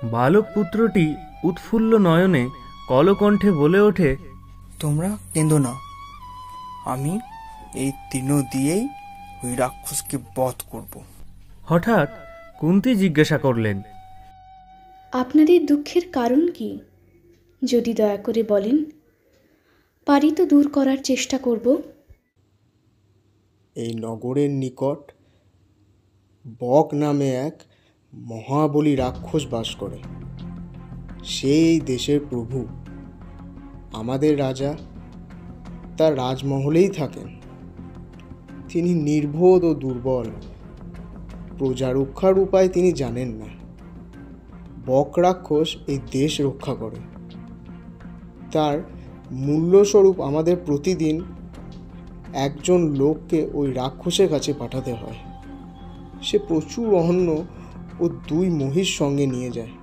বালক পুত্রটি উৎফুল্ল নয়নে কলকণ্ঠে বলে ওঠে, তোমরা কেঁদো না, আমি এই তৃণ দিয়েই ওই রাক্ষসকে বধ করব। হঠাৎ কুন্তী জিজ্ঞাসা করলেন, আপনাদের দুঃখের কারণ কি? যদি দয়া করে বলেন, পারি তো দূর করার চেষ্টা করব। এই নগরের নিকট বক নামে এক মহাবলী রাক্ষস বাস করে। সেই দেশের প্রভু, আমাদের রাজা তার রাজমহলেই থাকেন। তিনি নির্বোধ ও দুর্বল, প্রজা রক্ষার উপায় তিনি জানেন না। বক রাক্ষস এই দেশ রক্ষা করে। তার মূল্যস্বরূপ আমাদের প্রতিদিন একজন লোককে ওই রাক্ষসের কাছে পাঠাতে হয়। সে প্রচুর অন্ন ও 2 মহিষ সঙ্গে নিয়ে যায়।